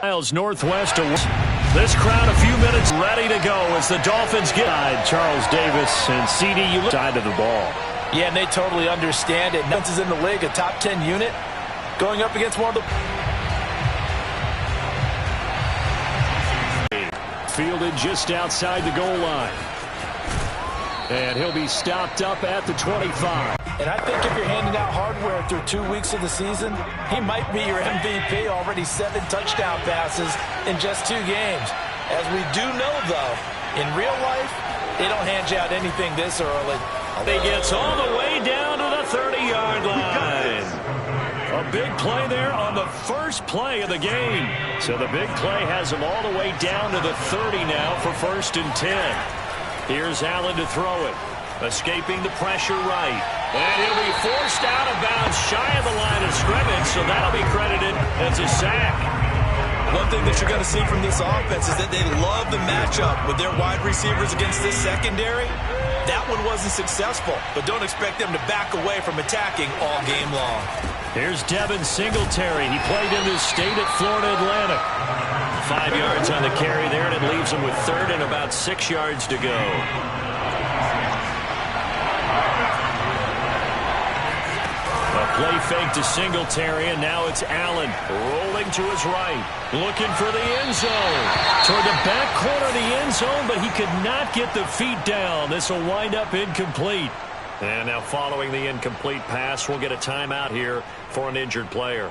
Miles northwest of this crowd, a few minutes ready to go as the Dolphins get Charles Davis and CD. You look side of the ball. Yeah, and they totally understand it. Nuts is in the league, a top 10 unit, going up against one of the fielded just outside the goal line. And he'll be stopped up at the 25. And I think if you're handing out hardware through 2 weeks of the season, he might be your MVP. Already 7 touchdown passes in just 2 games. As we do know, though, in real life, they don't hand you out anything this early. He gets all the way down to the 30-yard line. A big play there on the first play of the game. So the big play has him all the way down to the 30 now for 1st and 10. Here's Allen to throw it. Escaping the pressure right. And he'll be forced out of bounds shy of the line of scrimmage, so that'll be credited as a sack. One thing that you're going to see from this offense is that they love the matchup with their wide receivers against this secondary. That one wasn't successful, but don't expect them to back away from attacking all game long. Here's Devin Singletary. He played in this state at Florida Atlantic. 5 yards on the carry there, and it leaves him with 3rd and about 6 yards to go. Play fake to Singletary, and now it's Allen rolling to his right, looking for the end zone. Toward the back corner of the end zone, but he could not get the feet down. This will wind up incomplete. And now following the incomplete pass, we'll get a timeout here for an injured player.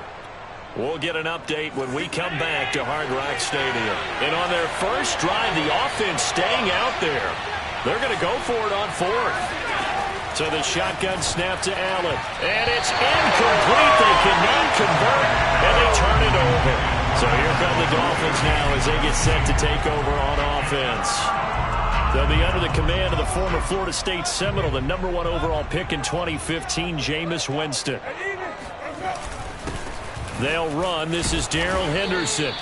We'll get an update when we come back to Hard Rock Stadium. And on their first drive, the offense staying out there. They're going to go for it on 4th. So the shotgun snap to Allen. And it's incomplete. They cannot convert, and they turn it over. So here come the Dolphins now as they get set to take over on offense. They'll be under the command of the former Florida State Seminole, the #1 overall pick in 2015, Jameis Winston. They'll run. This is Darrell Henderson.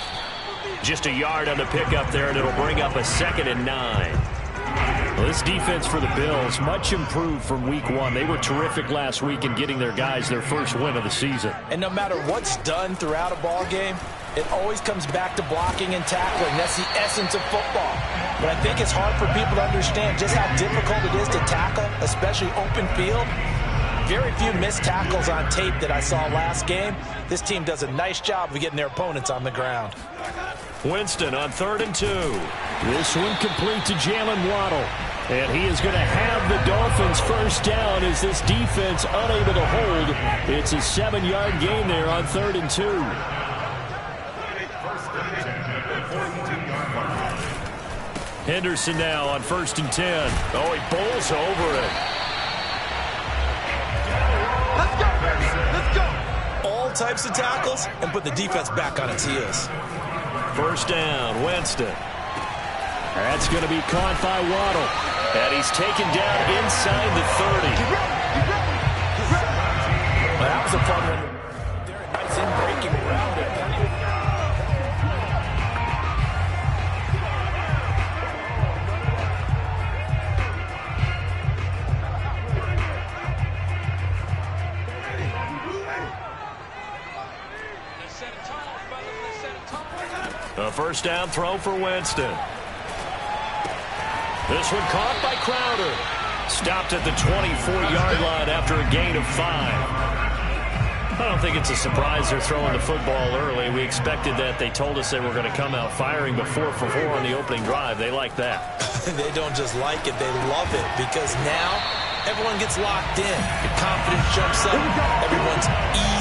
Just a yard on the pickup there, and it'll bring up a 2nd and 9. Well, this defense for the Bills, much improved from week 1. They were terrific last week in getting their guys their first win of the season. And no matter what's done throughout a ball game, it always comes back to blocking and tackling. That's the essence of football. But I think it's hard for people to understand just how difficult it is to tackle, especially open field. Very few missed tackles on tape that I saw last game. This team does a nice job of getting their opponents on the ground. Winston on 3rd and 2. This one complete to Jalen Waddle. And he is going to have the Dolphins first down as this defense unable to hold. It's a 7-yard gain there on 3rd and 2. Henderson now on 1st and 10. Oh, he bowls over it. Let's go. All types of tackles and put the defense back on its heels. 1st down, Winston. That's going to be caught by Waddle. And he's taken down inside the 30. Well, that was a fun one. They're a nice in-breaking round. A 1st down throw for Winston. This one caught by Crowder. Stopped at the 24-yard line after a gain of 5. I don't think it's a surprise they're throwing the football early. We expected that. They told us they were going to come out firing before for 4 on the opening drive. They like that. They don't just like it, they love it, because now everyone gets locked in. Your confidence jumps up. Everyone's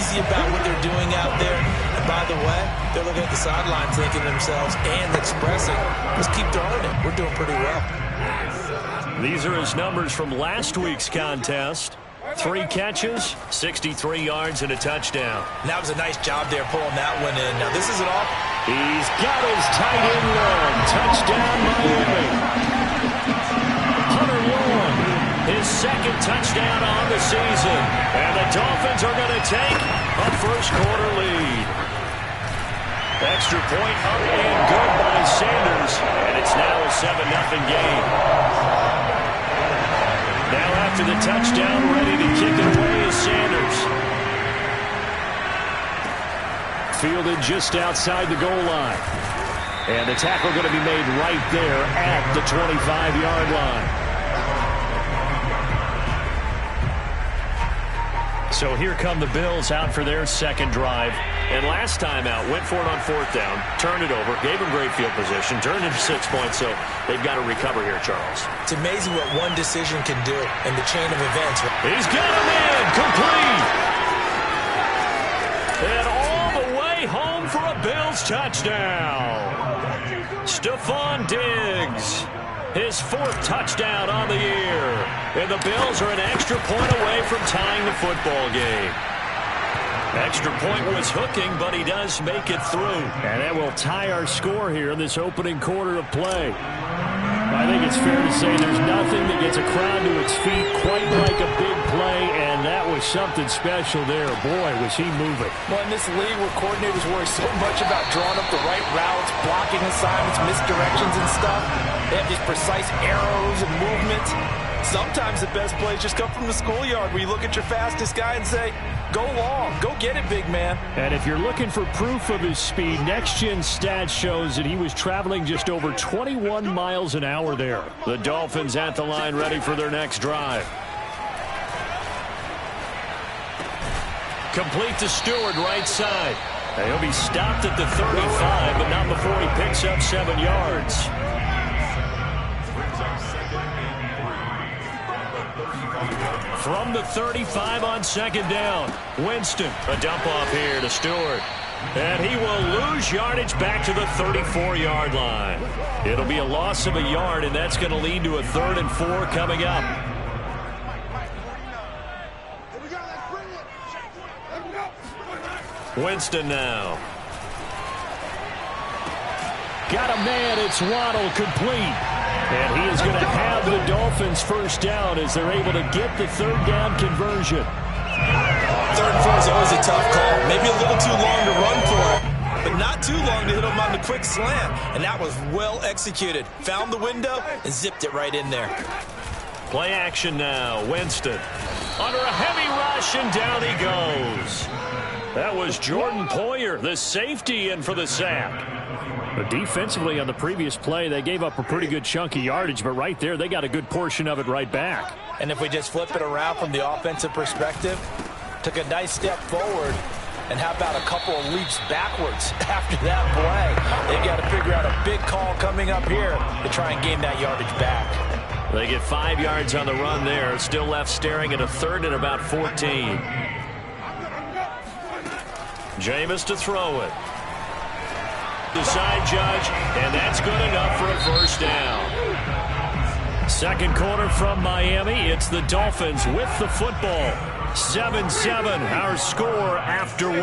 easy about what they're doing out there. And by the way, they're looking at the sideline thinking to themselves and expressing, let's keep throwing it. We're doing pretty well. These are his numbers from last week's contest. 3 catches, 63 yards, and a touchdown. And that was a nice job there pulling that one in. Now, this isn't all. He's got his tight end run. Touchdown, Miami. Hunter Long, his 2nd touchdown on the season. And the Dolphins are going to take a first-quarter lead. Extra point up and good by Sanders. And it's now a 7-0 game. Now after the touchdown, ready to kick it away is Sanders. fielded just outside the goal line. And the tackle going to be made right there at the 25-yard line. So here come the Bills out for their second drive. And last time out, went for it on fourth down, turned it over, gave them great field position, turned into 6 points, so they've got to recover here, Charles. It's amazing what one decision can do in the chain of events. He's got him in, complete. And all the way home for a Bills touchdown. Stephon Diggs, his fourth touchdown on the year. And the Bills are an extra point away from tying the football game. Extra point was hooking, but he does make it through. And that will tie our score here in this opening quarter of play. I think it's fair to say there's nothing that gets a crowd to its feet quite like a big play, and that was something special there. Boy, was he moving. Well, in this league where coordinators worry so much about drawing up the right routes, blocking assignments, misdirections and stuff, they have these precise arrows and movements. Sometimes the best plays just come from the schoolyard where you look at your fastest guy and say, go long, go get it, big man. And if you're looking for proof of his speed, Next Gen Stats shows that he was traveling just over 21 miles an hour there. The Dolphins at the line ready for their next drive. Complete to Stewart, right side. And he'll be stopped at the 35, but not before he picks up 7 yards. From the 35 on second down, Winston, a dump off here to Stewart. And he will lose yardage back to the 34-yard line. It'll be a loss of a yard, and that's going to lead to a 3rd and 4 coming up. Winston now. Got a man, it's Waddle, complete. And he is going to have the Dolphins first down as they're able to get the 3rd down conversion. 3rd and 4 is always a tough call. Maybe a little too long to run for it, but not too long to hit him on the quick slant. And that was well executed. Found the window and zipped it right in there. Play action now. Winston under a heavy rush, and down he goes. That was Jordan Poyer, the safety, in for the sack. But defensively on the previous play, they gave up a pretty good chunk of yardage, but right there, they got a good portion of it right back. And if we just flip it around from the offensive perspective, took a nice step forward, and how about a couple of leaps backwards after that play? They've got to figure out a big call coming up here to try and gain that yardage back. They get 5 yards on the run there, still left staring at a 3rd and about 14. Jameis to throw it. The side judge, and that's good enough for a first down. Second quarter from Miami. It's the Dolphins with the football. 7-7, our score after 1.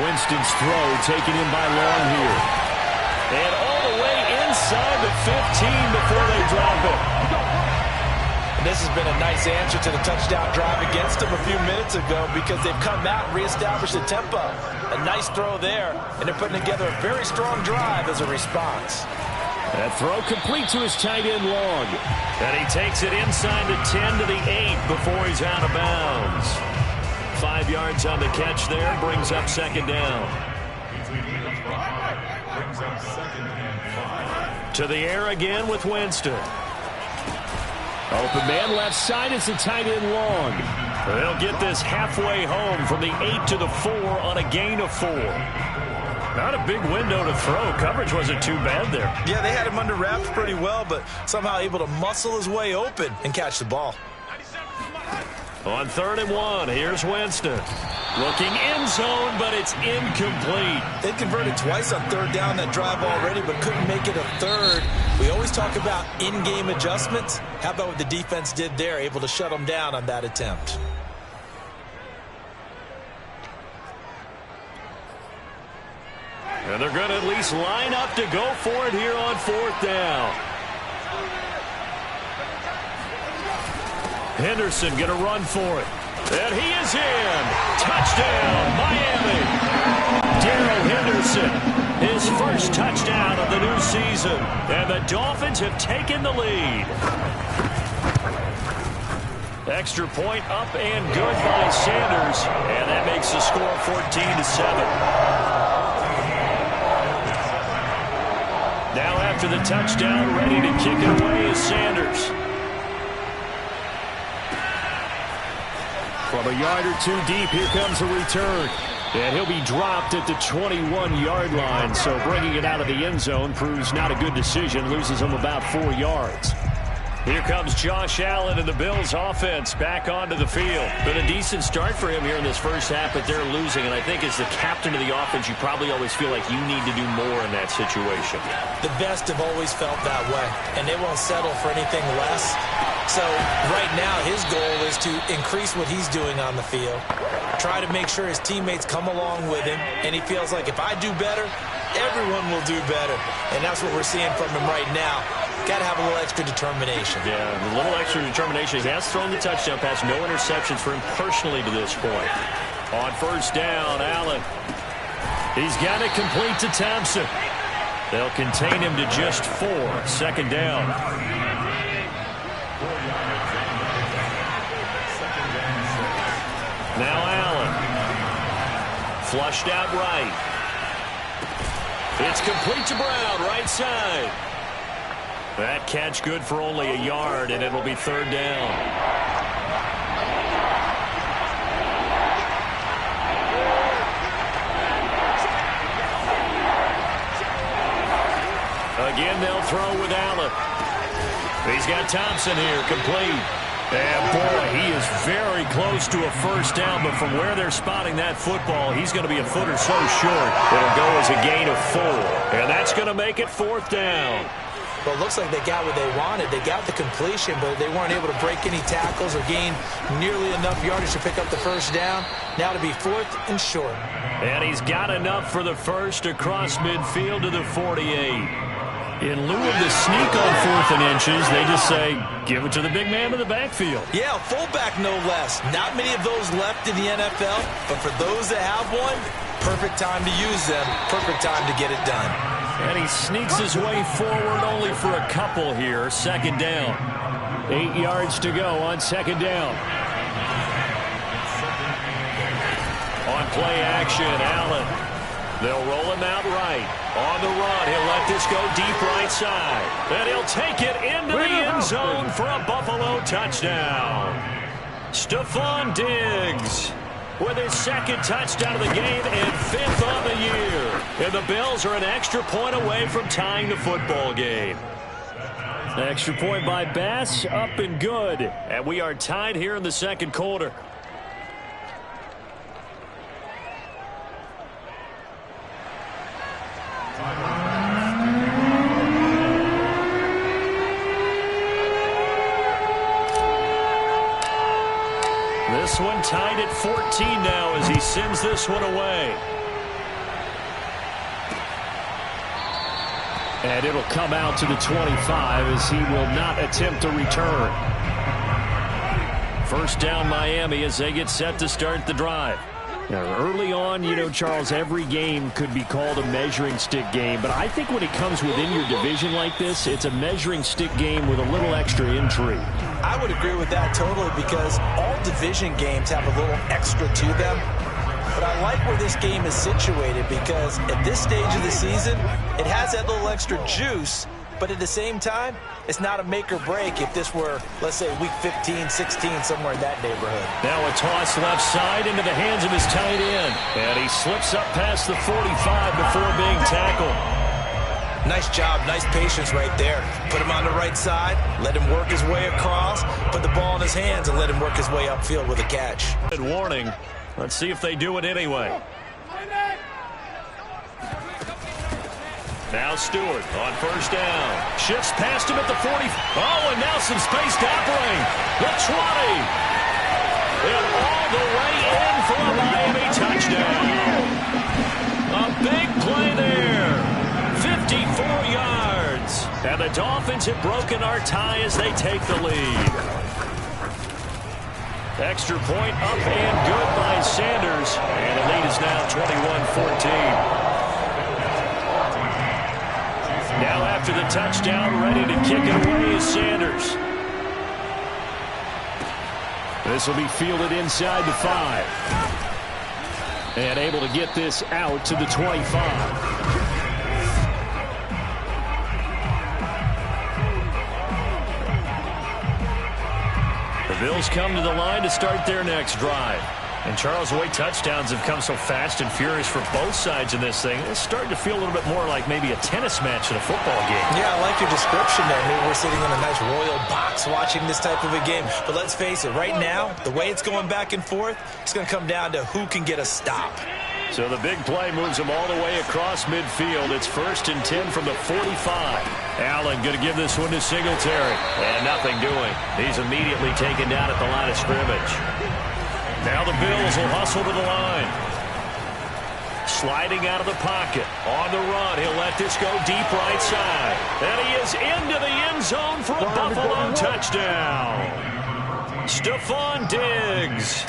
Winston's throw taken in by Long here. And all the way inside the 15 before they drop it. This has been a nice answer to the touchdown drive against them a few minutes ago because they've come out and reestablished the tempo. A nice throw there, and they're putting together a very strong drive as a response. That throw complete to his tight end Long. And he takes it inside the 10 to the 8 before he's out of bounds. 5 yards on the catch there, brings up second down. To the air again with Winston. Open man left side, it's the tight end Long. They'll get this halfway home from the 8 to the 4 on a gain of 4. Not a big window to throw. Coverage wasn't too bad there. Yeah, they had him under wraps pretty well, but somehow able to muscle his way open and catch the ball. On 3rd and 1, here's Winston. Looking end zone, but it's incomplete. They converted twice on 3rd down that drive already, but couldn't make it a 3rd. We always talk about in-game adjustments. How about what the defense did there, able to shut them down on that attempt? And they're going to at least line up to go for it here on 4th down. Henderson going to run for it. And he is in. Touchdown, Miami. Darrell Henderson, his first touchdown of the new season. And the Dolphins have taken the lead. Extra point up and good by Sanders. And that makes the score 14-7. Now after the touchdown, ready to kick it away is Sanders. From a yard or two deep, here comes a return. And he'll be dropped at the 21-yard line. So bringing it out of the end zone proves not a good decision. Loses him about 4 yards. Here comes Josh Allen and the Bills offense back onto the field. Been a decent start for him here in this first half, but they're losing. And I think as the captain of the offense, you probably always feel like you need to do more in that situation. The best have always felt that way, and they won't settle for anything less. So right now his goal is to increase what he's doing on the field. Try to make sure his teammates come along with him, and he feels like if I do better, everyone will do better. And that's what we're seeing from him right now. Got to have a little extra determination. Yeah, a little extra determination. He has thrown the touchdown pass. No interceptions for him personally to this point. On first down, Allen. He's got it complete to Thompson. They'll contain him to just 4. Second down. Now Allen. Flushed out right. It's complete to Brown, right side. That catch good for only a yard, and it'll be third down. Again, they'll throw with Allen. He's got Thompson here, complete. And, boy, he is very close to a first down, but from where they're spotting that football, he's going to be a foot or so short. It'll go as a gain of 4, and that's going to make it fourth down. Well, it looks like they got what they wanted. They got the completion, but they weren't able to break any tackles or gain nearly enough yardage to pick up the first down. Now to be fourth and short. And he's got enough for the first across midfield to the 48. In lieu of the sneak on 4th and inches, they just say, give it to the big man in the backfield. Yeah, fullback no less. Not many of those left in the NFL, but for those that have one, perfect time to use them, perfect time to get it done. And he sneaks his way forward only for a couple here. Second down. 8 yards to go on second down. On play action, Allen. They'll roll him out right. On the run, he'll let this go deep right side. And he'll take it into the end zone for a Buffalo touchdown. Stephon Diggs with his second touchdown of the game and 5th on the year. And the Bills are an extra point away from tying the football game. Extra point by Bass, up and good. And we are tied here in the second quarter. This one tied at 14 now as he sends this one away. And it'll come out to the 25 as he will not attempt a return. First down Miami as they get set to start the drive. Now, early on, you know, Charles, every game could be called a measuring stick game. But I think when it comes within your division like this, it's a measuring stick game with a little extra intrigue. I would agree with that totally because all division games have a little extra to them. But I like where this game is situated because at this stage of the season, it has that little extra juice. But at the same time, it's not a make or break if this were, let's say, week 15, 16, somewhere in that neighborhood. Now a toss left side into the hands of his tight end. And he slips up past the 45 before being tackled. Nice job, nice patience right there. Put him on the right side, let him work his way across, put the ball in his hands, and let him work his way upfield with a catch. Good warning. Let's see if they do it anyway. Now Stewart on first down. Shifts past him at the 40. Oh, and now some space to operate. The 20. And all the way in for a Miami touchdown. A big play there. 54 yards. And the Dolphins have broken our tie as they take the lead. Extra point up and good by Sanders. And the lead is now 21-14. Now after the touchdown, ready to kick it away is Sanders. This will be fielded inside the 5. And able to get this out to the 25. The Bills come to the line to start their next drive. And Charles, the way touchdowns have come so fast and furious for both sides in this thing, it's starting to feel a little bit more like maybe a tennis match in a football game. Yeah, I like your description there. Maybe we're sitting in a nice royal box watching this type of a game. But let's face it, right now, the way it's going back and forth, it's going to come down to who can get a stop. So the big play moves them all the way across midfield. It's 1st and 10 from the 45. Allen going to give this one to Singletary. And nothing doing. He's immediately taken down at the line of scrimmage. Now the Bills will hustle to the line. Sliding out of the pocket. On the run. He'll let this go deep right side. And he is into the end zone for a Buffalo touchdown. Stephon Diggs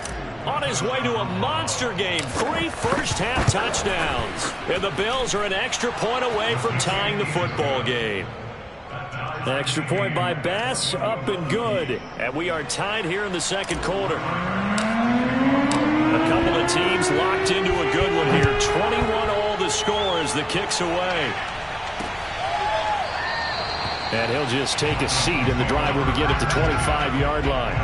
on his way to a monster game. 3 first-half touchdowns. And the Bills are an extra point away from tying the football game. Extra point by Bass, up and good. And we are tied here in the second quarter. A couple of teams locked into a good one here. 21 all the score as the kick's away. And he'll just take a seat, and the drive will begin at the 25-yard line.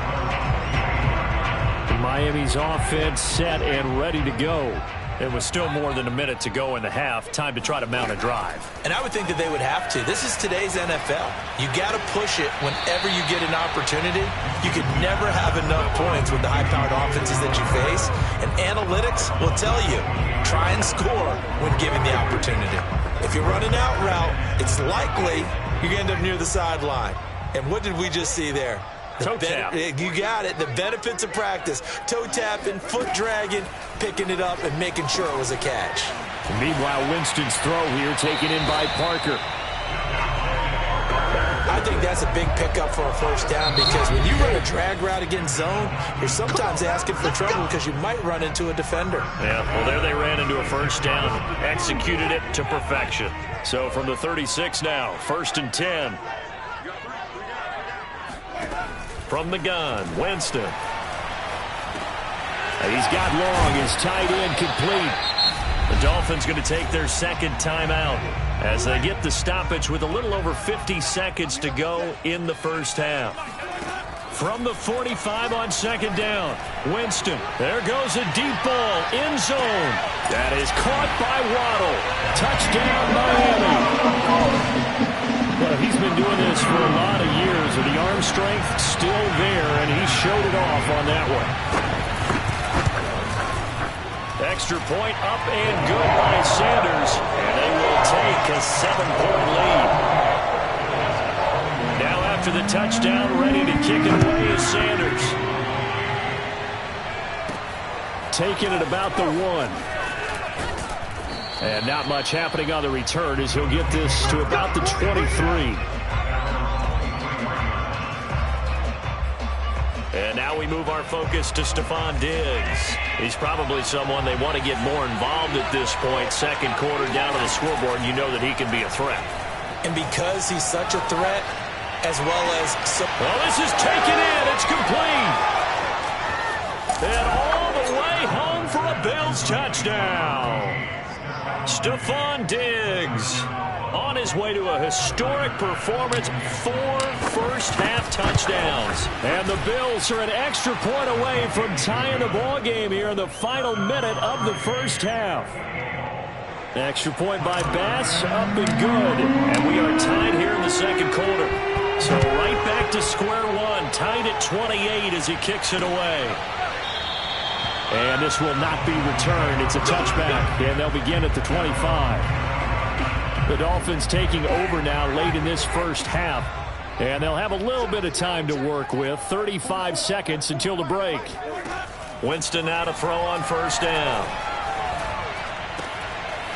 Miami's offense set and ready to go. It was still more than a minute to go in the half. Time to try to mount a drive. And I would think that they would have to. This is today's NFL. You got to push it whenever you get an opportunity. You could never have enough points with the high-powered offenses that you face. And analytics will tell you, try and score when given the opportunity. If you're running out route, it's likely you're going to end up near the sideline. And what did we just see there? Toe tap. You got it. The benefits of practice. Toe tapping, foot dragging, picking it up, and making sure it was a catch. Meanwhile, Winston's throw here taken in by Parker. I think that's a big pickup for a first down because when you run a drag route against zone, you're sometimes asking for trouble because you might run into a defender. Yeah, well, there they ran into a first down, executed it to perfection. So from the 36 now, 1st and 10. From the gun, Winston. He's got long, his tight end complete. The Dolphins going to take their second timeout as they get the stoppage with a little over 50 seconds to go in the first half. From the 45 on second down, Winston. There goes a deep ball, end zone. That is caught by Waddle. Touchdown, Miami. Well, he's been doing this for a lot of years, and the arm strength still there, and he showed it off on that one. Extra point up and good by Sanders, and they will take a 7-point lead. Now after the touchdown, ready to kick it away is Sanders. Taking it about the 1. And not much happening on the return as he'll get this to about the 23. And now we move our focus to Stephon Diggs. He's probably someone they want to get more involved at this point. Second quarter down on the scoreboard, you know that he can be a threat. And because he's such a threat, as well as... Well, this is taken in. It's complete. And all the way home for a Bills touchdown. Stephon Diggs on his way to a historic performance, 4 first-half touchdowns. And the Bills are an extra point away from tying the ball game here in the final minute of the first half. Extra point by Bass, up and good. And we are tied here in the second quarter. So right back to square one, tied at 28 as he kicks it away. And this will not be returned. It's a touchback, and they'll begin at the 25. The Dolphins taking over now late in this first half, and they'll have a little bit of time to work with. 35 seconds until the break. Winston now to throw on first down.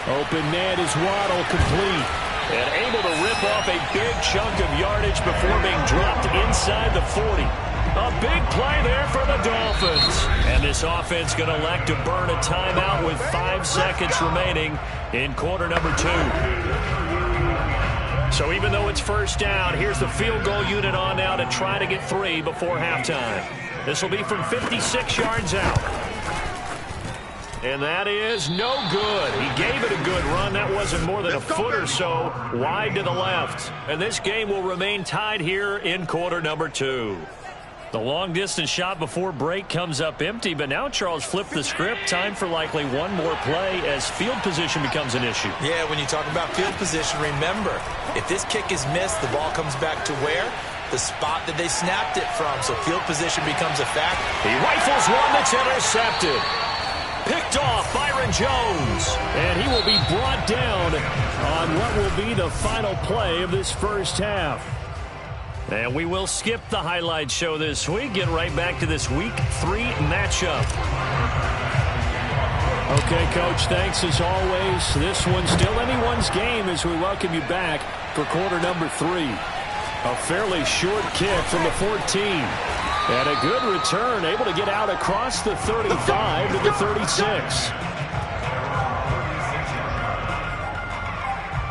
Open man is Waddle, complete. And able to rip off a big chunk of yardage before being dropped inside the 40. A big play there for the Dolphins. And this offense going to elect to burn a timeout with 5 seconds remaining in quarter number 2. So even though it's first down, here's the field goal unit on now to try to get 3 before halftime. This will be from 56 yards out. And that is no good. He gave it a good run. That wasn't more than a foot or so wide to the left. And this game will remain tied here in quarter number 2. The long-distance shot before break comes up empty, but now Charles flipped the script. Time for likely one more play as field position becomes an issue. Yeah, when you talk about field position, remember, if this kick is missed, the ball comes back to where? The spot that they snapped it from. So field position becomes a fact. He rifles one that's intercepted. Picked off Byron Jones. And he will be brought down on what will be the final play of this first half. And we will skip the highlight show this week. Get right back to this Week 3 matchup. Okay, Coach, thanks as always. This one's still anyone's game as we welcome you back for quarter number 3. A fairly short kick from the 14. And a good return, able to get out across the 35 to the 36.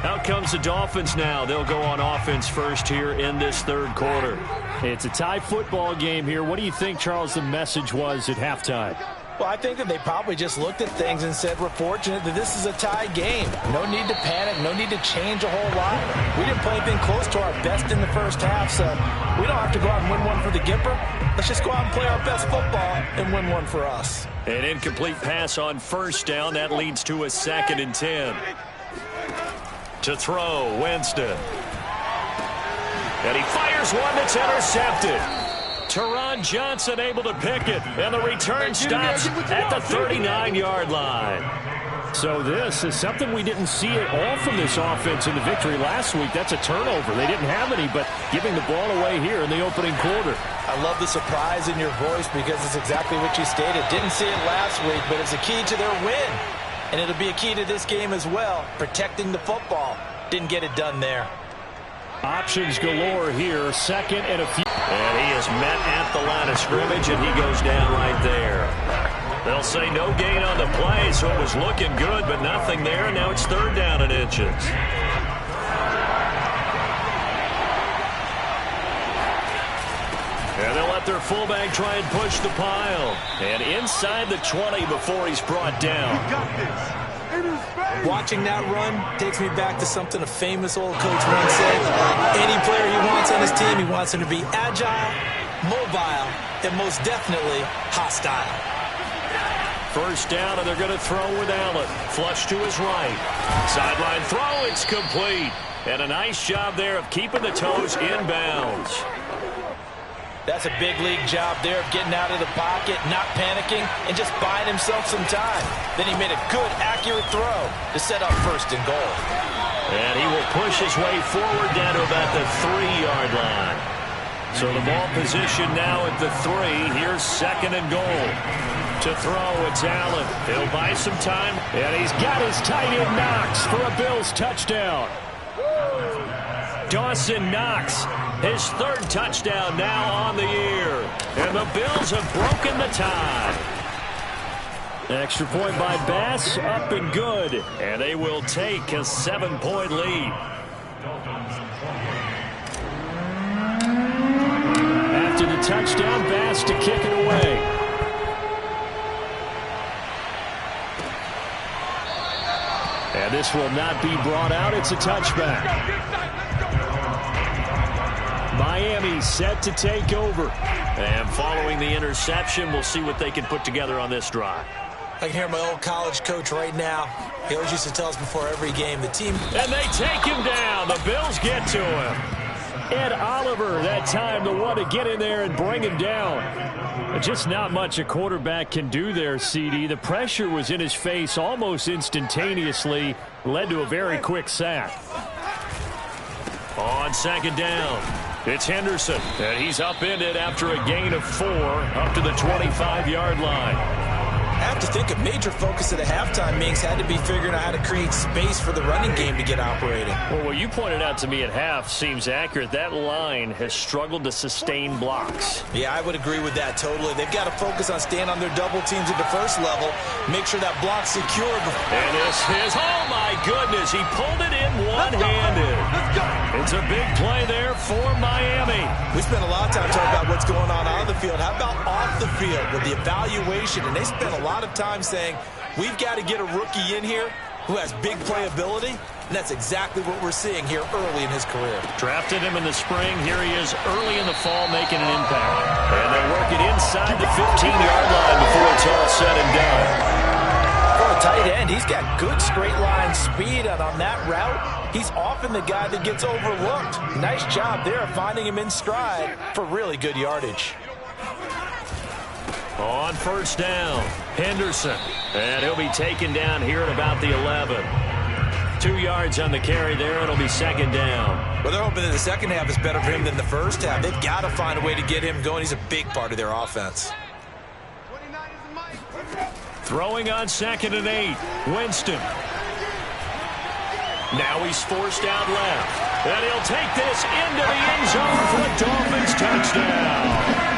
Out comes the Dolphins now. They'll go on offense first here in this third quarter. It's a tie football game here. What do you think, Charles, the message was at halftime? Well, I think that they probably just looked at things and said, we're fortunate that this is a tie game. No need to panic. No need to change a whole lot. We didn't play anything close to our best in the first half, so we don't have to go out and win one for the Gipper. Let's just go out and play our best football and win one for us. An incomplete pass on first down. That leads to a 2nd and 10. To throw, Winston. And he fires one that's intercepted. Teron Johnson able to pick it. And the return stops at the 39-yard line. So this is something we didn't see at all from this offense in the victory last week. That's a turnover. They didn't have any, but giving the ball away here in the opening quarter. I love the surprise in your voice because it's exactly what you stated. Didn't see it last week, but it's a key to their win. And it'll be a key to this game as well, protecting the football. Didn't get it done there. Options galore here, 2nd and a few. And he is met at the line of scrimmage, and he goes down right there. They'll say no gain on the play, so it was looking good, but nothing there. Now it's 3rd down and inches. And they'll let their fullback try and push the pile. And inside the 20 before he's brought down. Watching that run takes me back to something a famous old coach once said. Any player he wants on his team, he wants him to be agile, mobile, and most definitely hostile. First down, and they're going to throw with Allen. Flush to his right. Sideline throw, it's complete. And a nice job there of keeping the toes inbounds. That's a big league job there of getting out of the pocket, not panicking, and just buying himself some time. Then he made a good, accurate throw to set up 1st and goal. And he will push his way forward down to about the 3-yard line. So the ball position now at the 3. Here's 2nd and goal. To throw, it's Allen. He'll buy some time. And he's got his tight end Knox for a Bills touchdown. Dawson Knox, his 3rd touchdown now on the year. And the Bills have broken the tie. Extra point by Bass, up and good. And they will take a 7-point lead. After the touchdown, Bass to kick it away. And this will not be brought out. It's a touchback. Miami set to take over. And following the interception, we'll see what they can put together on this drive. I can hear my old college coach right now. He always used to tell us before every game, the team... And they take him down. The Bills get to him. Ed Oliver, that time, the one to get in there and bring him down. Just not much a quarterback can do there, CD. The pressure was in his face almost instantaneously. Led to a very quick sack. On 2nd down. It's Henderson, and he's upended after a gain of 4 up to the 25-yard line. I have to think a major focus of the halftime meetings had to be figuring out how to create space for the running game to get operating. Well, what you pointed out to me at half seems accurate. That line has struggled to sustain blocks. Yeah, I would agree with that totally. They've got to focus on staying on their double teams at the first level, make sure that block's secured. And this is, oh my goodness, he pulled it in one-handed. It's a big play there for Miami. We spent a lot of time talking about what's going on the field. How about off the field with the evaluation? And they spent a lot of time saying, we've got to get a rookie in here who has big playability. And that's exactly what we're seeing here early in his career. Drafted him in the spring. Here he is early in the fall making an impact. And they work it inside the 15-yard line before it's all said and done. For a tight end, he's got good straight line speed, and on that route, he's often the guy that gets overlooked. Nice job there finding him in stride for really good yardage. On first down, Henderson. And he'll be taken down here at about the 11. 2 yards on the carry there. It'll be second down. Well, they're hoping that the second half is better for him than the first half. They've got to find a way to get him going. He's a big part of their offense. Throwing on 2nd and 8. Winston. Now he's forced out left. And he'll take this into the end zone for a Dolphins touchdown.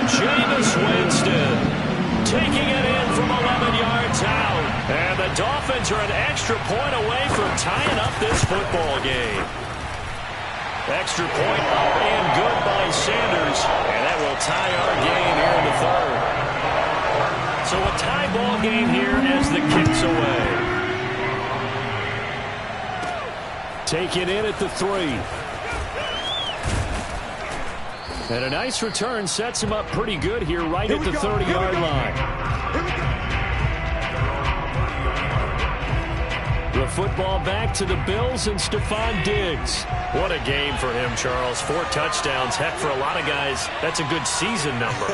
Jameis Winston taking it in from 11 yards out. And the Dolphins are an extra point away from tying up this football game. Extra point up and good by Sanders. And that will tie our game here in the third. So a tie ball game here as the kick's away. Take it in at the 3. And a nice return sets him up pretty good here right at the 30-yard line. The football back to the Bills and Stephon Diggs. What a game for him, Charles. 4 touchdowns. Heck, for a lot of guys, that's a good season number.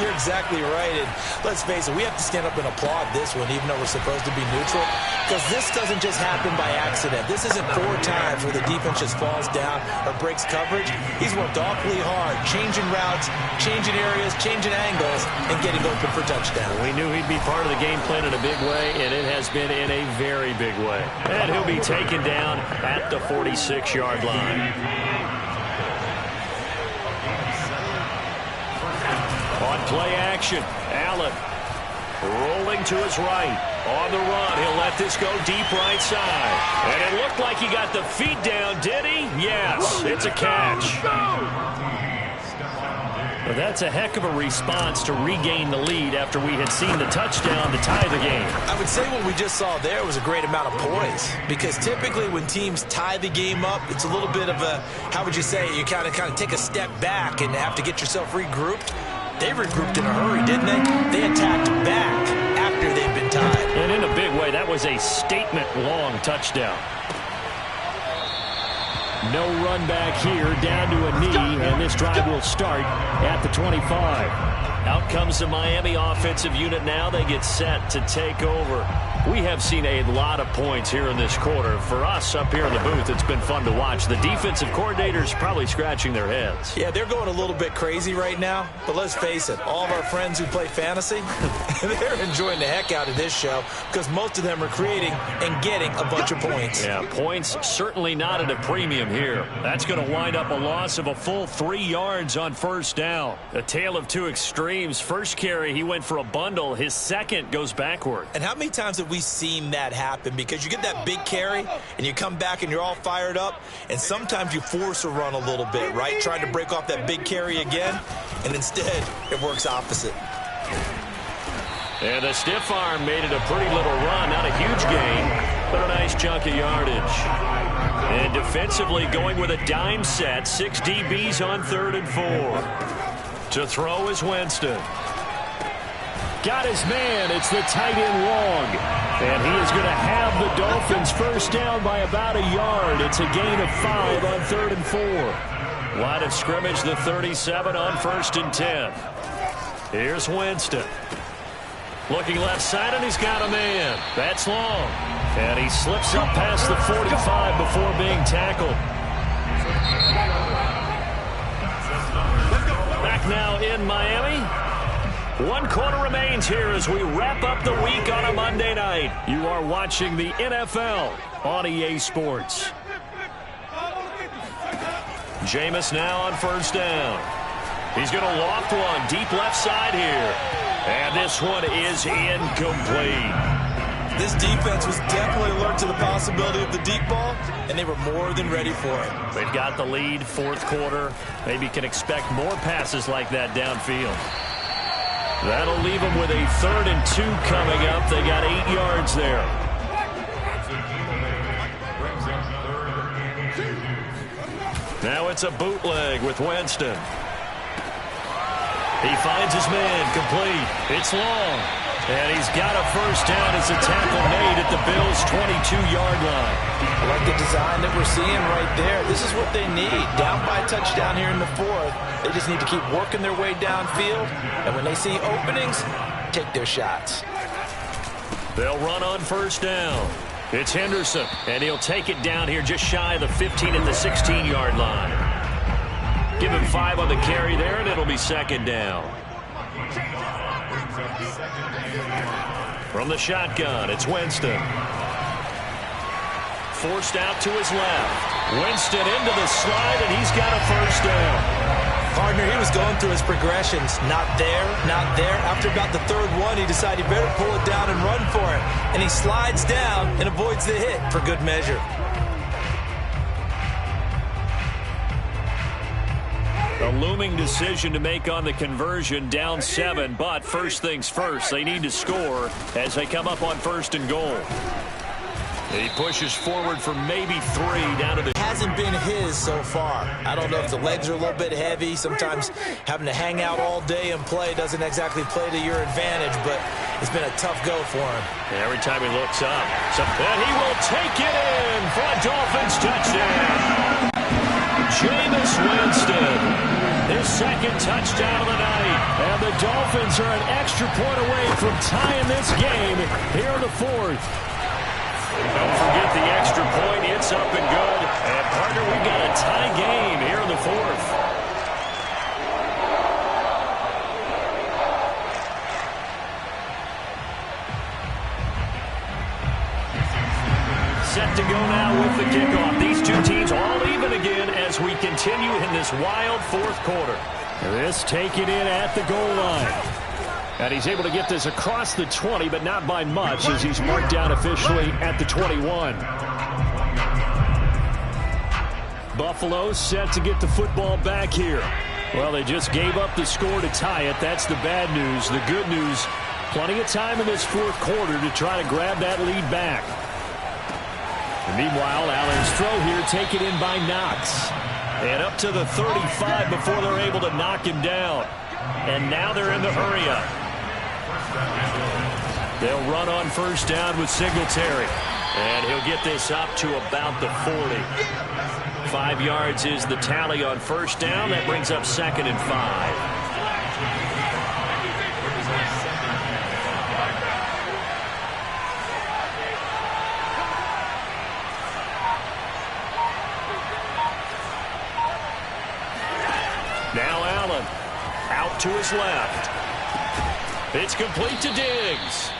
You're exactly right. And let's face it, we have to stand up and applaud this one, even though we're supposed to be neutral, because this doesn't just happen by accident. This isn't 4 times where the defense just falls down or breaks coverage. He's worked awfully hard, changing routes, changing areas, changing angles, and getting open for touchdown. We knew he'd be part of the game plan in a big way, and it has been in a very big way. And he'll be taken down at the 46-yard line. On play action, Allen rolling to his right. On the run, he'll let this go deep right side. And it looked like he got the feet down, did he? Yes, it's a catch. Well, that's a heck of a response to regain the lead after we had seen the touchdown to tie the game. I would say what we just saw there was a great amount of poise, because typically when teams tie the game up, it's a little bit of a, how would you say, you kind of take a step back and have to get yourself regrouped. They regrouped in a hurry, didn't they? They attacked back after they'd been tied. And in a big way, that was a statement-long touchdown. No run back here, down to a knee, and this drive will start at the 25. Out comes the Miami offensive unit now. They get set to take over. We have seen a lot of points here in this quarter. For us up here in the booth, it's been fun to watch. The defensive coordinators probably scratching their heads. Yeah, they're going a little bit crazy right now, but let's face it, all of our friends who play fantasy, they're enjoying the heck out of this show, because most of them are creating and getting a bunch of points. Yeah, points certainly not at a premium here. That's going to wind up a loss of a full 3 yards on first down. A tale of two extremes. First carry, he went for a bundle. His second goes backward. And how many times have we seen that happen? Because you get that big carry, and you come back and you're all fired up, and sometimes you force a run a little bit, right? Trying to break off that big carry again, and instead it works opposite. And the stiff arm made it a pretty little run. Not a huge gain, but a nice chunk of yardage. And defensively going with a dime set. 6 DBs on 3rd and 4. To throw is Winston. Got his man. It's the tight end Long. And he is going to have the Dolphins first down by about a yard. It's a gain of 5 on 3rd and 4. Line of scrimmage, the 37 on 1st and 10. Here's Winston. Looking left side, and he's got a man. That's Long. And he slips up past the 45 before being tackled. Back now in Miami. 1 quarter remains here as we wrap up the week on a Monday night. You are watching the NFL on EA Sports. Jameis now on first down. He's going to loft one deep left side here. And this one is incomplete. This defense was definitely alert to the possibility of the deep ball, and they were more than ready for it. They've got the lead, 4th quarter. Maybe can expect more passes like that downfield. That'll leave them with a 3rd and 2 coming up. They got 8 yards there. Now it's a bootleg with Winston. He finds his man, complete. It's long. And he's got a first down as a tackle made at the Bills' 22-yard line. I like the design that we're seeing right there. This is what they need. Down by a touchdown here in the 4th. They just need to keep working their way downfield. And when they see openings, take their shots. They'll run on first down. It's Henderson, and he'll take it down here just shy of the 15 at the 16-yard line. Give him 5 on the carry there, and it'll be 2nd down. From the shotgun, it's Winston. Forced out to his left. Winston into the slide, and he's got a first down. Partner, he was going through his progressions. Not there, not there. After about the 3rd one, he decided he better pull it down and run for it. And he slides down and avoids the hit for good measure. A looming decision to make on the conversion, down 7, but first things first, they need to score as they come up on 1st and goal. He pushes forward for maybe 3 down to the... Hasn't been his so far. I don't know if the legs are a little bit heavy. Sometimes having to hang out all day and play doesn't exactly play to your advantage, but it's been a tough go for him. Every time he looks up, and he will take it in for a Dolphins touchdown. Jameis Winston, his 2nd touchdown of the night. And the Dolphins are an extra point away from tying this game here in the 4th. Don't forget the extra point. It's up and good. And, partner, we've got a tie game here in the 4th. Set to go now with the kickoff. These two teams all even again as we continue in this wild 4th quarter. This taken in at the goal line. And he's able to get this across the 20, but not by much as he's marked down officially at the 21. Buffalo set to get the football back here. Well, they just gave up the score to tie it. That's the bad news. The good news, plenty of time in this 4th quarter to try to grab that lead back. And meanwhile, Allen's throw here taken in by Knox. And up to the 35 before they're able to knock him down. And now they're in the hurry-up. They'll run on first down with Singletary. And he'll get this up to about the 40. 5 yards is the tally on first down. That brings up 2nd and 5. Now Allen out to his left. It's complete to Diggs.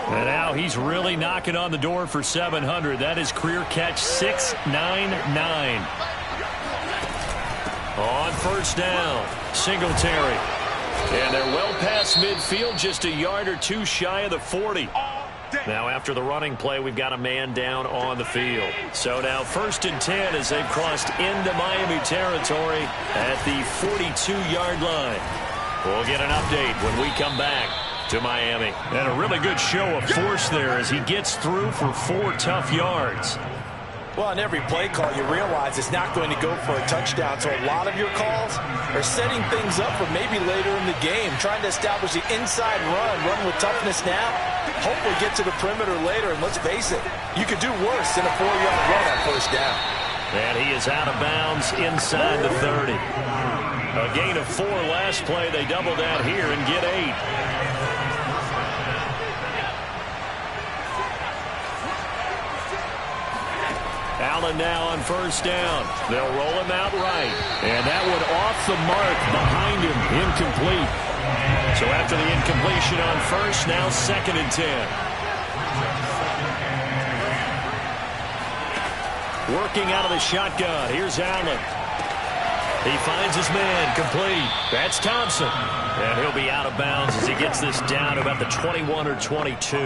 And now he's really knocking on the door for 700. That is career catch 699. On first down, Singletary. And they're well past midfield, just a yard or 2 shy of the 40. Now after the running play, we've got a man down on the field. So now 1st and 10 as they've crossed into Miami territory at the 42-yard line. We'll get an update when we come back to Miami. And a really good show of force there as he gets through for 4 tough yards. Well, on every play call, you realize it's not going to go for a touchdown. So a lot of your calls are setting things up for maybe later in the game, trying to establish the inside run with toughness now. Hopefully get to the perimeter later. And let's face it, you could do worse than a 4-yard run on first down. And he is out of bounds inside the 30. A gain of 4 last play. They double that here and get 8. Allen now on first down. They'll roll him out right. And that one off the mark behind him. Incomplete. So after the incompletion on first, now 2nd and 10. Working out of the shotgun. Here's Allen. He finds his man. Complete. That's Thompson. And he'll be out of bounds as he gets this down to about the 21 or 22.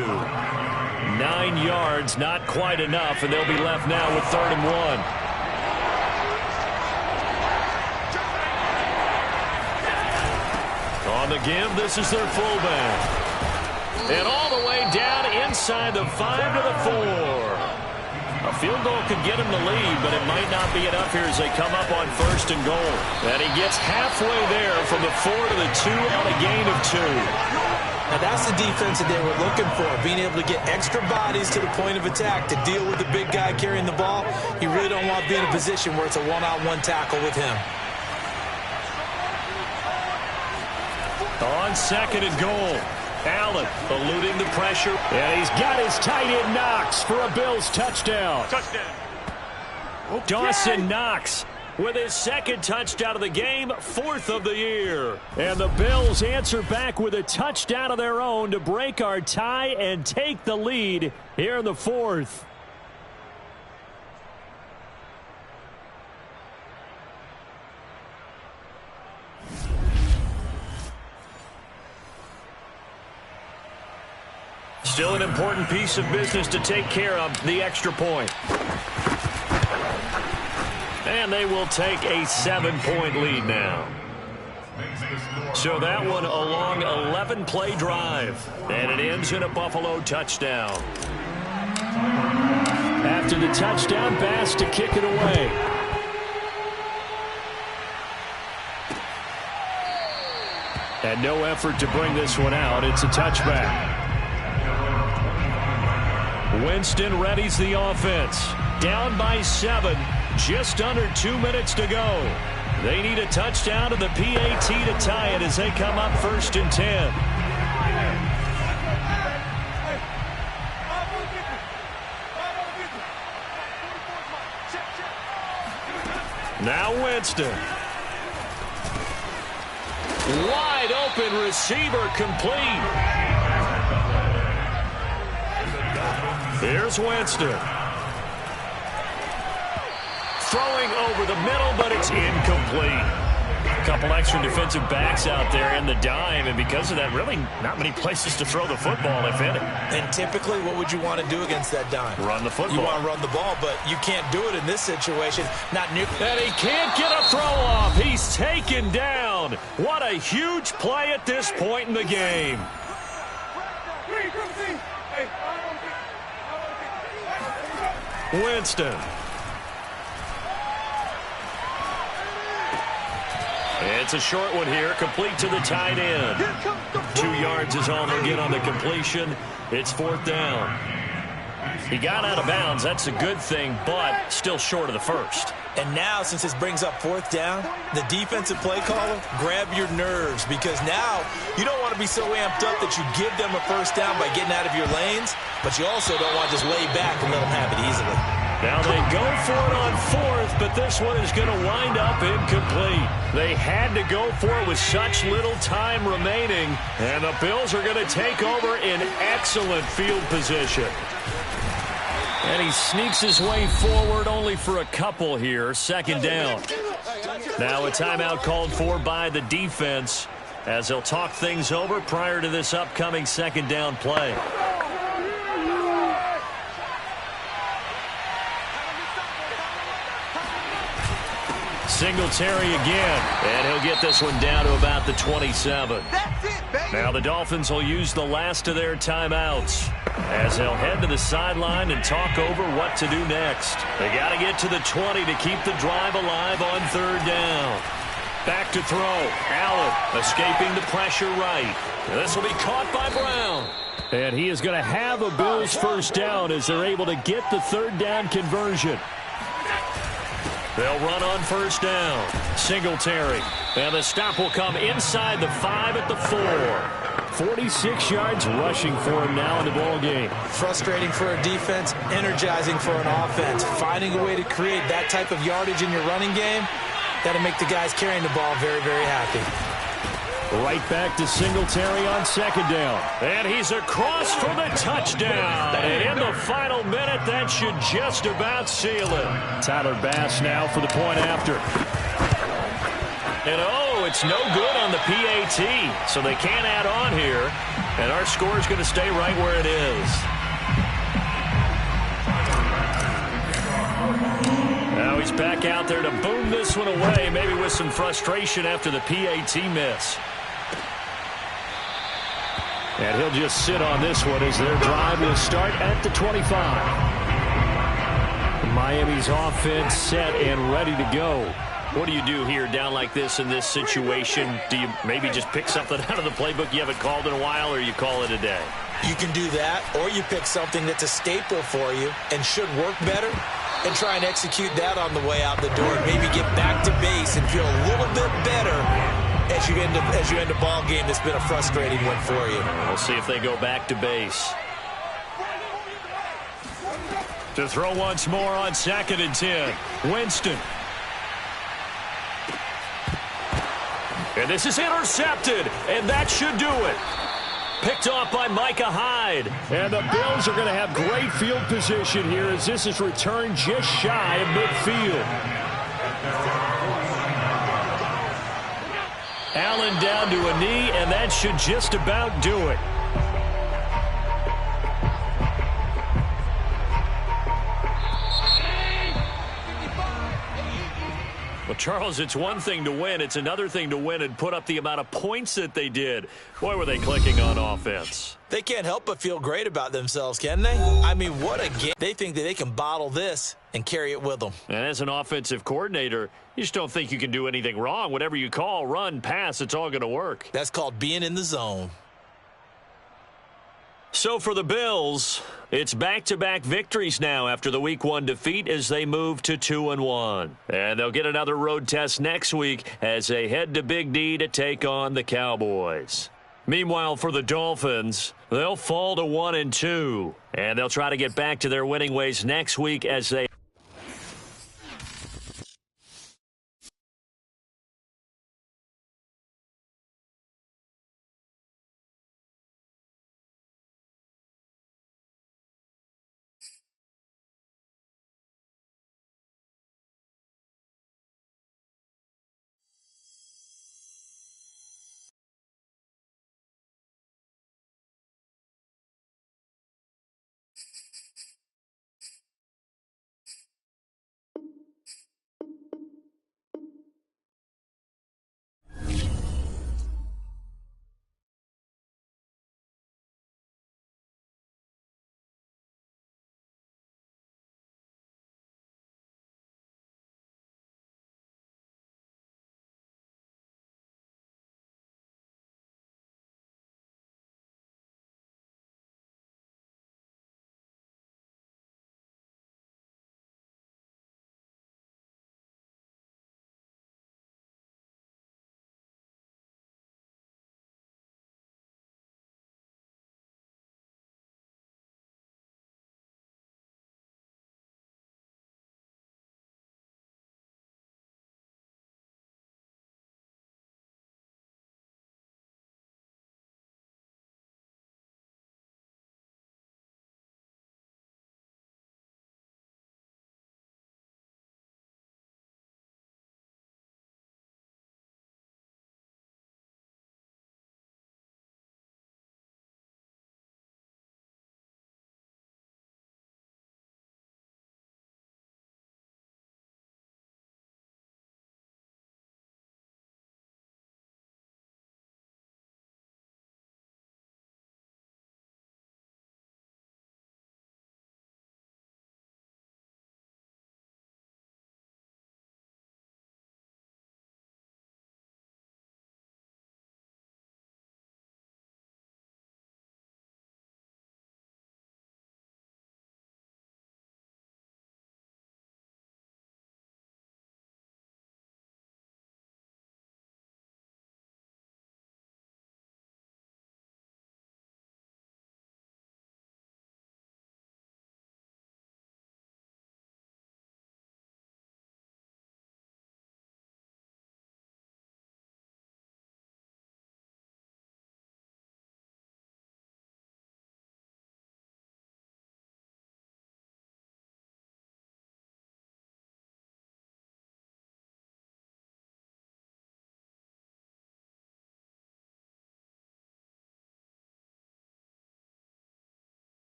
9 yards, not quite enough, and they'll be left now with 3rd and 1. On the give, this is their fullback. And all the way down inside the 5 to the 4. A field goal could get him the lead, but it might not be enough here as they come up on 1st and goal. And he gets halfway there from the 4 to the 2 on a gain of 2. Now that's the defense that they were looking for, being able to get extra bodies to the point of attack to deal with the big guy carrying the ball. You really don't want to be in a position where it's a one-on-one tackle with him. On 2nd and goal. Allen eluding the pressure. And he's got his tight end Knox for a Bills touchdown. Dawson Knox with his 2nd touchdown of the game, 4th of the year. And the Bills answer back with a touchdown of their own to break our tie and take the lead here in the 4th. Still an important piece of business to take care of, the extra point. And they will take a 7-point lead now. So that one a long 11-play drive. And it ends in a Buffalo touchdown. After the touchdown, Bass to kick it away. And no effort to bring this one out. It's a touchback. Winston readies the offense. Down by 7. Just under 2 minutes to go. They need a touchdown to the PAT to tie it as they come up 1st and 10. Now Winston. Wide open receiver complete. Here's Winston. Throwing over the middle, but it's incomplete. A couple extra defensive backs out there in the dime, and because of that, really not many places to throw the football, if any. And typically, what would you want to do against that dime? Run the football. You want to run the ball, but you can't do it in this situation. Not near. And he can't get a throw off. He's taken down. What a huge play at this point in the game. Winston. It's a short one here, complete to the tight end. 2 yards is all they'll get on the completion. It's 4th down. He got out of bounds. That's a good thing, but still short of the first. And now, since this brings up 4th down, the defensive play caller, grab your nerves, because now you don't want to be so amped up that you give them a 1st down by getting out of your lanes, but you also don't want to just lay back and let them have it easily. Now they go for it on 4th, but this one is going to wind up incomplete. They had to go for it with such little time remaining, and the Bills are going to take over in excellent field position. And he sneaks his way forward only for a couple here. 2nd down. Now a timeout called for by the defense as they'll talk things over prior to this upcoming 2nd down play. Singletary again, and he'll get this one down to about the 27. Now the Dolphins will use the last of their timeouts as they'll head to the sideline and talk over what to do next. They got to get to the 20 to keep the drive alive on 3rd down. Back to throw. Allen escaping the pressure right. This will be caught by Brown. And he is going to have a Bills 1st down as they're able to get the 3rd down conversion. They'll run on first down. Singletary. And the stop will come inside the 5 at the 4. 46 yards rushing for him now in the ball game. Frustrating for a defense, energizing for an offense. Finding a way to create that type of yardage in your running game, that'll make the guys carrying the ball very, very happy. Right back to Singletary on second down. And he's across for the touchdown. And in the final minute, that should just about seal it. Tyler Bass now for the point after. And oh, it's no good on the PAT. So they can't add on here. And our score is going to stay right where it is. Now he's back out there to boom this one away, maybe with some frustration after the PAT miss. And he'll just sit on this one as their drive will start at the 25. Miami's offense set and ready to go. What do you do here down like this in this situation? Do you maybe just pick something out of the playbook you haven't called in a while, or you call it a day? You can do that, or you pick something that's a staple for you and should work better and try and execute that on the way out the door and maybe get back to base and feel a little bit better as you end a ball game that's been a frustrating one for you. We'll see if they go back to base. To throw once more on 2nd and 10. Winston. And this is intercepted, and that should do it. Picked off by Micah Hyde. And the Bills are going to have great field position here as this is returned just shy of midfield. Allen down to a knee, and that should just about do it. Well, Charles, it's one thing to win. It's another thing to win and put up the amount of points that they did. Boy, were they clicking on offense. They can't help but feel great about themselves, can they? I mean, what a game. They think that they can bottle this and carry it with them. And as an offensive coordinator, you just don't think you can do anything wrong. Whatever you call, run, pass, it's all going to work. That's called being in the zone. So for the Bills, it's back-to-back victories now after the Week 1 defeat as they move to 2-1. And they'll get another road test next week as they head to Big D to take on the Cowboys. Meanwhile, for the Dolphins, they'll fall to 1-2. And they'll try to get back to their winning ways next week as they